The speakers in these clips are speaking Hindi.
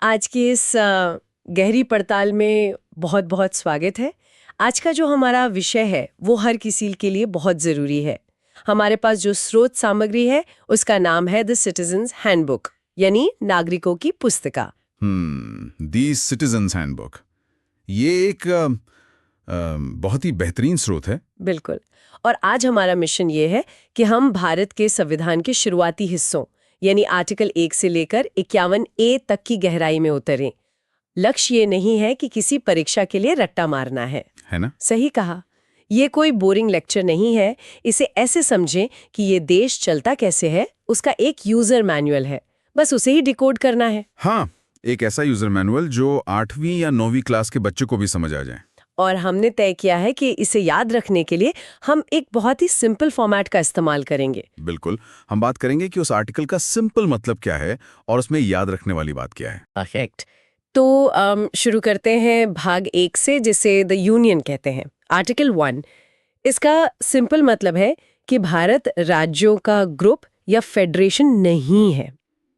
आज की इस गहरी पड़ताल में बहुत बहुत स्वागत है। आज का जो हमारा विषय है वो हर किसी के लिए बहुत ज़रूरी है। हमारे पास जो स्रोत सामग्री है उसका नाम है द सिटीजन्स हैंडबुक, यानी नागरिकों की पुस्तिका। दी सिटीजन्स हैंडबुक। ये एक बहुत ही बेहतरीन स्रोत है। बिल्कुल। और आज हमारा मिशन ये है कि हम भारत के संविधान के शुरुआती हिस्सों यानी आर्टिकल 1 से लेकर 51A तक की गहराई में उतरें। लक्ष्य ये नहीं है कि किसी परीक्षा के लिए रट्टा मारना है ना? सही कहा। ये कोई बोरिंग लेक्चर नहीं है। इसे ऐसे समझें कि ये देश चलता कैसे है उसका एक यूजर मैनुअल है, बस उसे ही डिकोड करना है। हाँ, एक ऐसा यूजर मैनुअल जो 8वीं या 9वीं क्लास के बच्चे को भी समझ आ जाए। और हमने तय किया है कि इसे याद रखने के लिए हम एक बहुत ही सिंपल फॉर्मेट का इस्तेमाल करेंगे। बिल्कुल, हम बात करेंगे कि उस आर्टिकल का सिंपल मतलब क्या है और उसमें याद रखने वाली बात क्या है। परफेक्ट। तो शुरू करते हैं भाग 1 से, जिसे द यूनियन कहते हैं। आर्टिकल 1, इसका सिंपल मतलब है कि भारत राज्यों का ग्रुप या फेडरेशन नहीं है।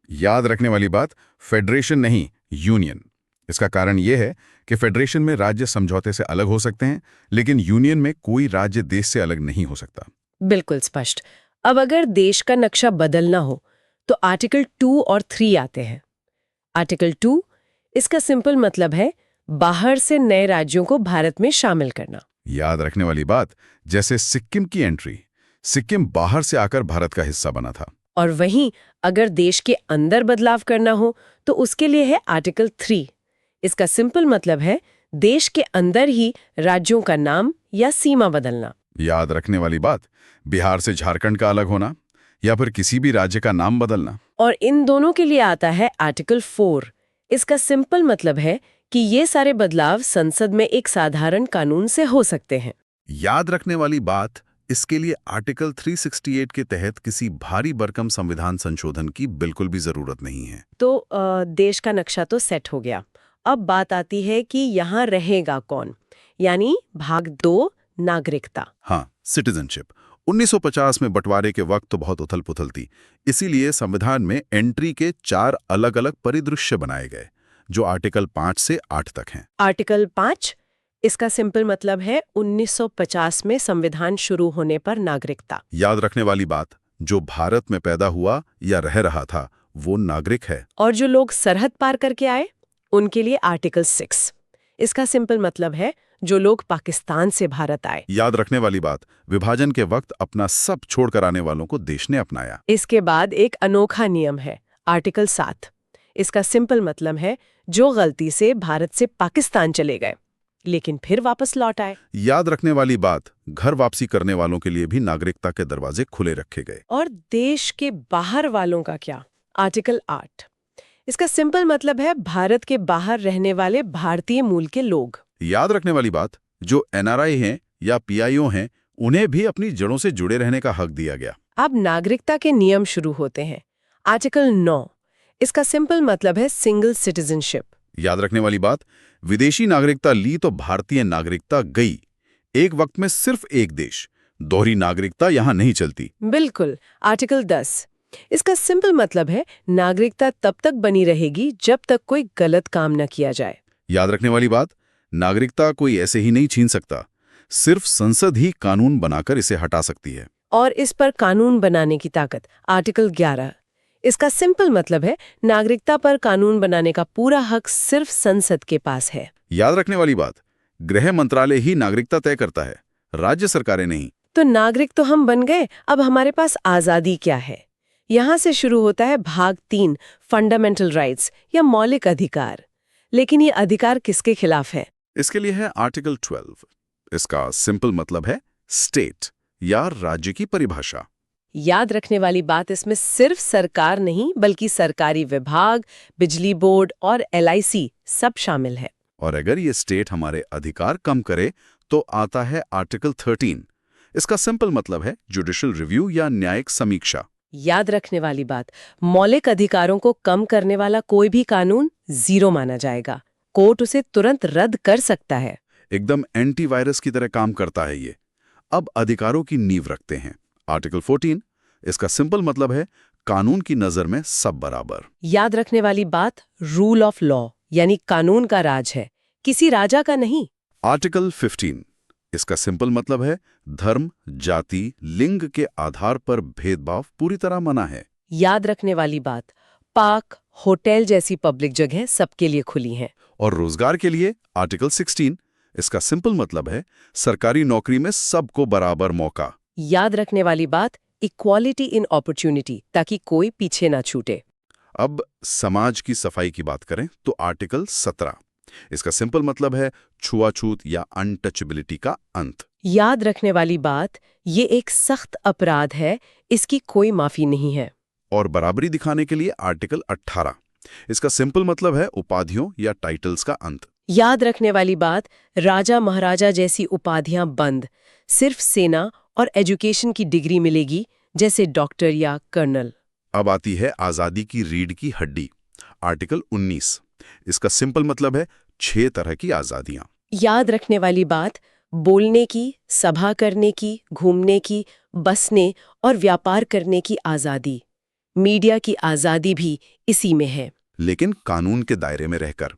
याद रखने वाली बात, फेडरेशन नहीं, यूनियन। इसका कारण यह है कि फेडरेशन में राज्य समझौते से अलग हो सकते हैं, लेकिन यूनियन में कोई राज्य देश से अलग नहीं हो सकता। बिल्कुल स्पष्ट। अब अगर देश का नक्शा बदलना हो तो आर्टिकल 2 और 3 आते हैं। आर्टिकल 2, इसका सिंपल मतलब है बाहर से नए राज्यों को भारत में शामिल करना। याद रखने वाली बात, जैसे सिक्किम की एंट्री, सिक्किम बाहर से आकर भारत का हिस्सा बना था। और वहीं अगर देश के अंदर बदलाव करना हो तो उसके लिए है आर्टिकल 3। इसका सिंपल मतलब है देश के अंदर ही राज्यों का नाम या सीमा बदलना। याद रखने वाली बात, बिहार से झारखंड का अलग होना या फिर किसी भी राज्य का नाम बदलना। और इन दोनों के लिए आता है आर्टिकल 4। इसका सिंपल मतलब है कि ये सारे बदलाव संसद में एक साधारण कानून से हो सकते हैं। याद रखने वाली बात, इसके लिए आर्टिकल 368 के तहत किसी भारी भरकम संविधान संशोधन की बिल्कुल भी जरूरत नहीं है। तो देश का नक्शा तो सेट हो गया। अब बात आती है कि यहाँ रहेगा कौन, यानी भाग 2, नागरिकता। हाँ, सिटीजनशिप। 1950 में बंटवारे के वक्त तो बहुत उथल-पुथल थी, इसीलिए संविधान में एंट्री के 4 अलग-अलग परिदृश्य बनाए गए, जो आर्टिकल 5 से 8 तक हैं। आर्टिकल 5, इसका सिंपल मतलब है 1950 में संविधान शुरू होने पर नागरिकता। याद रखने वाली बात, जो भारत में पैदा हुआ या रह रहा था वो नागरिक है। और जो लोग सरहद पार करके आए उनके लिए आर्टिकल 6। इसका सिंपल मतलब है जो लोग पाकिस्तान से भारत आए। याद रखने वाली बात, विभाजन के वक्त अपना सब छोड़कर आने वालों को देश ने अपनाया। इसके बाद एक अनोखा नियम है, आर्टिकल 7। इसका सिंपल मतलब है जो गलती से भारत से पाकिस्तान चले गए लेकिन फिर वापस लौट आए। याद रखने वाली बात, घर वापसी करने वालों के लिए भी नागरिकता के दरवाजे खुले रखे गए। और देश के बाहर वालों का क्या? आर्टिकल 8। इसका सिंपल मतलब है भारत के बाहर रहने वाले भारतीय मूल के लोग। याद रखने वाली बात, जो एनआरआई हैं या पीआईओ हैं, उन्हें भी अपनी जड़ों से जुड़े रहने का हक दिया गया। अब नागरिकता के नियम शुरू होते हैं। आर्टिकल 9, इसका सिंपल मतलब है सिंगल सिटीजनशिप। याद रखने वाली बात, विदेशी नागरिकता ली तो भारतीय नागरिकता गई। एक वक्त में सिर्फ एक देश, दोहरी नागरिकता यहां नहीं चलती। बिल्कुल। आर्टिकल 10, इसका सिंपल मतलब है नागरिकता तब तक बनी रहेगी जब तक कोई गलत काम न किया जाए। याद रखने वाली बात, नागरिकता कोई ऐसे ही नहीं छीन सकता, सिर्फ संसद ही कानून बनाकर इसे हटा सकती है। और इस पर कानून बनाने की ताकत, आर्टिकल 11। इसका सिंपल मतलब है नागरिकता पर कानून बनाने का पूरा हक सिर्फ संसद के पास है। याद रखने वाली बात, गृह मंत्रालय ही नागरिकता तय करता है, राज्य सरकारें नहीं। तो नागरिक तो हम बन गए, अब हमारे पास आजादी क्या है? यहाँ से शुरू होता है भाग 3, फंडामेंटल राइट्स या मौलिक अधिकार। लेकिन ये अधिकार किसके खिलाफ है? इसके लिए है आर्टिकल 12। इसका सिंपल मतलब है स्टेट या राज्य की परिभाषा। याद रखने वाली बात, इसमें सिर्फ सरकार नहीं बल्कि सरकारी विभाग, बिजली बोर्ड और एलआईसी सब शामिल है। और अगर ये स्टेट हमारे अधिकार कम करे तो आता है आर्टिकल 13। इसका सिंपल मतलब है जुडिशियल रिव्यू या न्यायिक समीक्षा। याद रखने वाली बात, मौलिक अधिकारों को कम करने वाला कोई भी कानून जीरो माना जाएगा। कोर्ट उसे तुरंत रद्द कर सकता है। एकदम एंटीवायरस की तरह काम करता है ये। अब अधिकारों की नींव रखते हैं। आर्टिकल 14, इसका सिंपल मतलब है कानून की नजर में सब बराबर। याद रखने वाली बात रूल ऑफ लॉ यानी कानून का राज है, किसी राजा का नहीं। आर्टिकल 15, इसका सिंपल मतलब है धर्म, जाति, लिंग के आधार पर भेदभाव पूरी तरह मना है। याद रखने वाली बात पार्क, होटल जैसी पब्लिक जगह सबके लिए खुली हैं। और रोजगार के लिए आर्टिकल 16, इसका सिंपल मतलब है सरकारी नौकरी में सबको बराबर मौका। याद रखने वाली बात इक्वालिटी इन अपॉर्चुनिटी, ताकि कोई पीछे ना छूटे। अब समाज की सफाई की बात करें तो आर्टिकल 17, इसका सिंपल मतलब है छुआछूत या अनटचेबिलिटी का अंत। याद रखने वाली बात ये एक सख्त अपराध है, इसकी कोई माफी नहीं है। और बराबरी दिखाने के लिए आर्टिकल 18, इसका सिंपल मतलब है उपाधियों या टाइटल्स का अंत। याद रखने वाली बात राजा महाराजा जैसी उपाधियां बंद, सिर्फ सेना और एजुकेशन की डिग्री मिलेगी, जैसे डॉक्टर या कर्नल। अब आती है आजादी की रीढ़ की हड्डी, आर्टिकल 19, इसका सिंपल मतलब है 6 तरह की आजादियां। याद रखने वाली बात बोलने की, सभा करने की, घूमने की, बसने और व्यापार करने की आजादी। मीडिया की आजादी भी इसी में है, लेकिन कानून के दायरे में रहकर।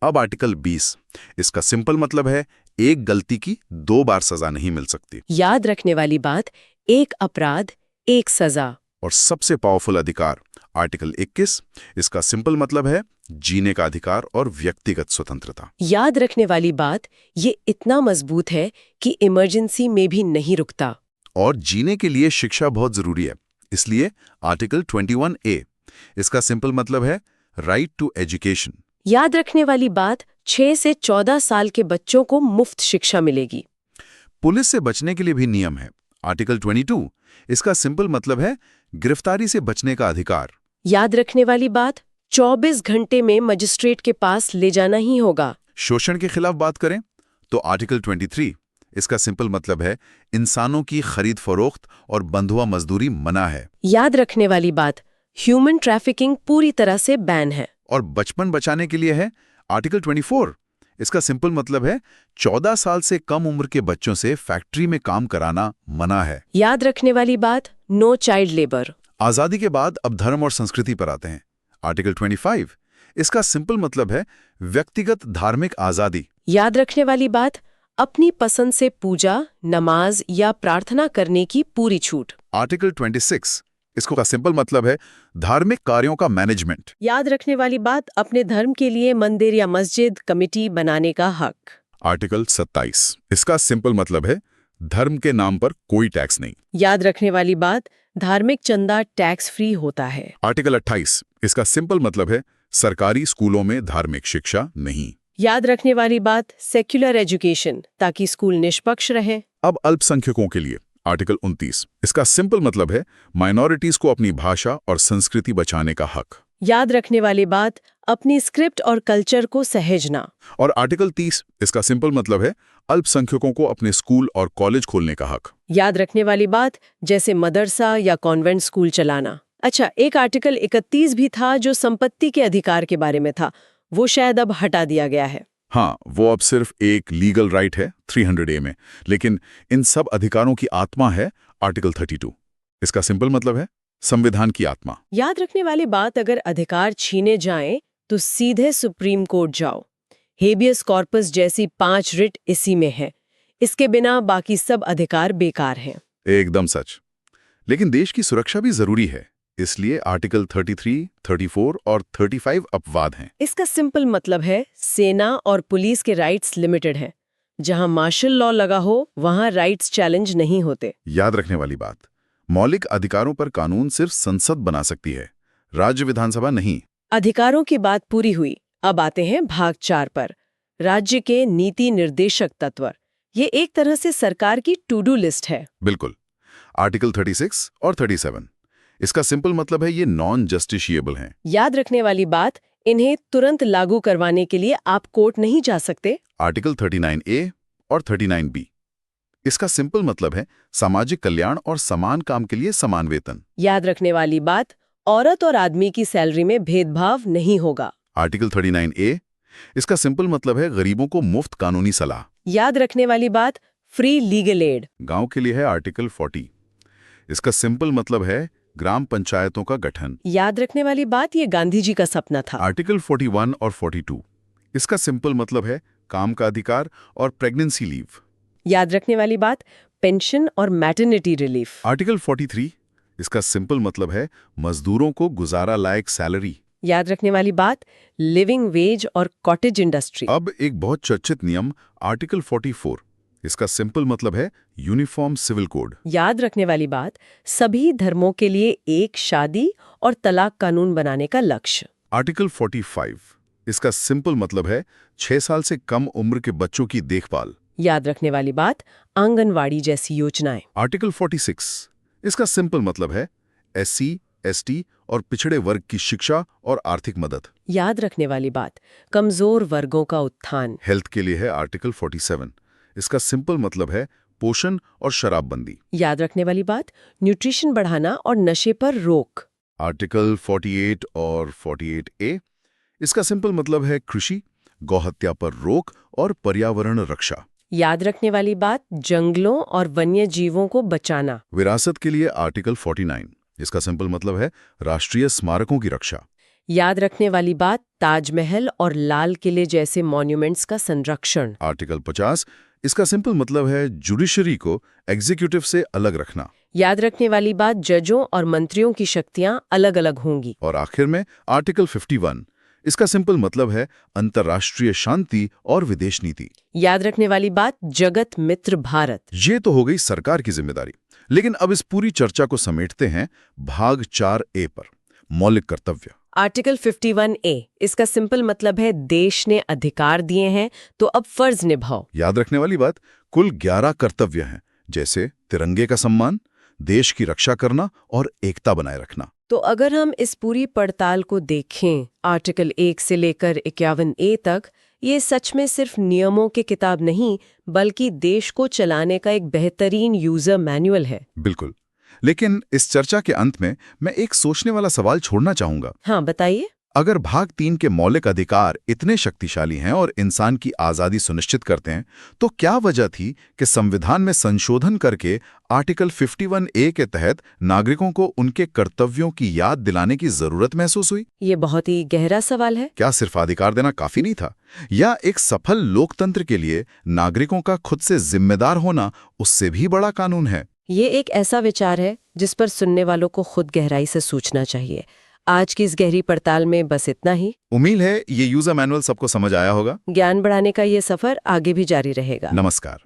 अब आर्टिकल 20, इसका सिंपल मतलब है एक गलती की 2 बार सजा नहीं मिल सकती। याद रखने वाली बात एक अपराध एक सजा। और सबसे पावरफुल अधिकार आर्टिकल 21, इसका सिंपल मतलब है जीने का अधिकार और व्यक्तिगत स्वतंत्रता। याद रखने वाली बात ये इतना मजबूत है कि इमरजेंसी में भी नहीं रुकता। और जीने के लिए शिक्षा बहुत जरूरी है, इसलिए आर्टिकल 21A, इसका सिंपल मतलब है राइट टू एजुकेशन। याद रखने वाली बात 6 से 14 साल के बच्चों को मुफ्त शिक्षा मिलेगी। पुलिस से बचने के लिए भी नियम है, आर्टिकल 22, इसका सिंपल मतलब है गिरफ्तारी से बचने का अधिकार। याद रखने वाली बात 24 घंटे में मजिस्ट्रेट के पास ले जाना ही होगा। शोषण के खिलाफ बात करें तो आर्टिकल 23, इसका सिंपल मतलब है इंसानों की खरीद फरोख्त और बंधुआ मजदूरी मना है। याद रखने वाली बात ह्यूमन ट्रैफिकिंग पूरी तरह से बैन है। और बचपन बचाने के लिए है आर्टिकल 24, इसका सिंपल मतलब है 14 साल से कम उम्र के बच्चों से फैक्ट्री में काम कराना मना है। याद रखने वाली बात नो चाइल्ड लेबर। आजादी के बाद अब धर्म और संस्कृति पर आते हैं, आर्टिकल 25, इसका सिंपल मतलब है व्यक्तिगत धार्मिक आजादी। याद रखने वाली बात अपनी पसंद से पूजा, नमाज या प्रार्थना करने की पूरी छूट। आर्टिकल 26, इसको का सिंपल मतलब है धार्मिक कार्यों का मैनेजमेंट। याद रखने वाली बात अपने धर्म के लिए मंदिर या मस्जिद कमेटी बनाने का हक। आर्टिकल 27, इसका सिंपल मतलब है धर्म के नाम पर कोई टैक्स नहीं। याद रखने वाली बात धार्मिक चंदा टैक्स फ्री होता है। आर्टिकल 28, इसका सिंपल मतलब है सरकारी स्कूलों में धार्मिक शिक्षा नहीं। याद रखने वाली बात सेक्युलर एजुकेशन, ताकि स्कूल निष्पक्ष रहे। अब अल्पसंख्यकों के लिए आर्टिकल 29, इसका सिंपल मतलब है माइनॉरिटीज को अपनी भाषा और संस्कृति बचाने का हक। याद रखने वाली बात अपनी स्क्रिप्ट और कल्चर को सहेजना। और आर्टिकल 30, इसका सिंपल मतलब है अल्पसंख्यकों को अपने स्कूल और कॉलेज खोलने का हक। याद रखने वाली बात जैसे मदरसा या कॉन्वेंट स्कूल चलाना। अच्छा, एक आर्टिकल 31 भी था जो संपत्ति के अधिकार के बारे में था, वो शायद अब हटा दिया गया है। हाँ, वो अब सिर्फ एक लीगल राइट है 300A में, लेकिन इन सब अधिकारों की आत्मा है आर्टिकल 32, इसका सिंपल मतलब है संविधान की आत्मा। याद रखने वाली बात अगर अधिकार छीने जाएं तो सीधे सुप्रीम कोर्ट जाओ। हेबियस कॉर्पस जैसी 5 रिट इसी में है। इसके बिना बाकी सब अधिकार बेकार हैं। एकदम सच। लेकिन देश की सुरक्षा भी जरूरी है, इसलिए आर्टिकल 33, 34 और 35 अपवाद हैं। इसका सिंपल मतलब है सेना और पुलिस के राइट्स लिमिटेड हैं। जहां मार्शल लॉ लगा हो वहां राइट्स चैलेंज नहीं होते। याद रखने वाली बात, मौलिक अधिकारों पर कानून सिर्फ संसद बना सकती है, राज्य विधानसभा नहीं। अधिकारों की बात पूरी हुई, अब आते हैं भाग 4 पर, राज्य के नीति निर्देशक तत्व। ये एक तरह से सरकार की टू डू लिस्ट है। बिल्कुल। आर्टिकल 36 और 37, इसका सिंपल मतलब है ये नॉन जस्टिशिएबल हैं। याद रखने वाली बात इन्हें तुरंत लागू करवाने के लिए आप कोर्ट नहीं जा सकते। आर्टिकल 39A और 39B, इसका सिंपल मतलब है सामाजिक कल्याण और समान काम के लिए समान वेतन। याद रखने वाली बात औरत और आदमी की सैलरी में भेदभाव नहीं होगा। आर्टिकल 39A, इसका सिंपल मतलब है गरीबों को मुफ्त कानूनी सलाह। याद रखने वाली बात फ्री लीगल एड। गांव के लिए है आर्टिकल 40, इसका सिंपल मतलब है ग्राम पंचायतों का गठन। याद रखने वाली बात, ये गांधी जी का सपना था। आर्टिकल 41 और 42, इसका सिंपल मतलब है काम का अधिकार और प्रेगनेंसी लीव। याद रखने वाली बात, पेंशन और मैटरनिटी रिलीफ। आर्टिकल 43, इसका सिंपल मतलब है मजदूरों को गुजारा लायक सैलरी। याद रखने वाली बात, लिविंग वेज और कॉटेज इंडस्ट्री। अब एक बहुत चर्चित नियम आर्टिकल 44, इसका सिंपल मतलब है यूनिफॉर्म सिविल कोड। याद रखने वाली बात, सभी धर्मों के लिए एक शादी और तलाक कानून बनाने का लक्ष्य। आर्टिकल 45, इसका सिंपल मतलब है 6 साल से कम उम्र के बच्चों की देखभाल। याद रखने वाली बात, आंगनवाड़ी जैसी योजनाएं। आर्टिकल 46, इसका सिंपल मतलब है SC, ST और पिछड़े वर्ग की शिक्षा और आर्थिक मदद। याद रखने वाली बात, कमजोर वर्गों का उत्थान। हेल्थ के लिए है आर्टिकल 47, इसका सिंपल मतलब है पोषण और शराबबंदी। याद रखने वाली बात, न्यूट्रिशन बढ़ाना और नशे पर रोक। आर्टिकल 48 और 48A, इसका सिंपल मतलब है कृषि, गौहत्या पर रोक और पर्यावरण रक्षा। याद रखने वाली बात, जंगलों और वन्य जीवों को बचाना। विरासत के लिए आर्टिकल 49, इसका सिंपल मतलब है राष्ट्रीय स्मारकों की रक्षा। याद रखने वाली बात, ताजमहल और लाल किले जैसे मॉन्यूमेंट्स का संरक्षण। आर्टिकल 50, इसका सिंपल मतलब है जुडिशरी को एग्जीक्यूटिव से अलग रखना। याद रखने वाली बात, जजों और मंत्रियों की शक्तियां अलग अलग होंगी। और आखिर में आर्टिकल 51, इसका सिंपल मतलब है अंतर्राष्ट्रीय शांति और विदेश नीति। याद रखने वाली बात, जगत मित्र भारत। ये तो हो गई सरकार की जिम्मेदारी, लेकिन अब इस पूरी चर्चा को समेटते हैं भाग 4A पर, मौलिक कर्तव्य। आर्टिकल 51A, इसका सिंपल मतलब है देश ने अधिकार दिए हैं तो अब फर्ज निभाओ। याद रखने वाली बात, कुल 11 कर्तव्य हैं, जैसे तिरंगे का सम्मान, देश की रक्षा करना और एकता बनाए रखना। तो अगर हम इस पूरी पड़ताल को देखें, आर्टिकल 1 से लेकर 51A तक, ये सच में सिर्फ नियमों की किताब नहीं, बल्कि देश को चलाने का एक बेहतरीन यूजर मैनुअल है। बिल्कुल, लेकिन इस चर्चा के अंत में मैं एक सोचने वाला सवाल छोड़ना चाहूंगा। हाँ, बताइए। अगर भाग 3 के मौलिक अधिकार इतने शक्तिशाली हैं और इंसान की आज़ादी सुनिश्चित करते हैं, तो क्या वजह थी कि संविधान में संशोधन करके आर्टिकल 51A के तहत नागरिकों को उनके कर्तव्यों की याद दिलाने की जरूरत महसूस हुई? ये बहुत ही गहरा सवाल है। क्या सिर्फ अधिकार देना काफी नहीं था, या एक सफल लोकतंत्र के लिए नागरिकों का खुद से जिम्मेदार होना उससे भी बड़ा कानून है? ये एक ऐसा विचार है जिस पर सुनने वालों को खुद गहराई से सोचना चाहिए। आज की इस गहरी पड़ताल में बस इतना ही। उम्मीद है ये यूजर मैनुअल सबको समझ आया होगा। ज्ञान बढ़ाने का ये सफर आगे भी जारी रहेगा। नमस्कार।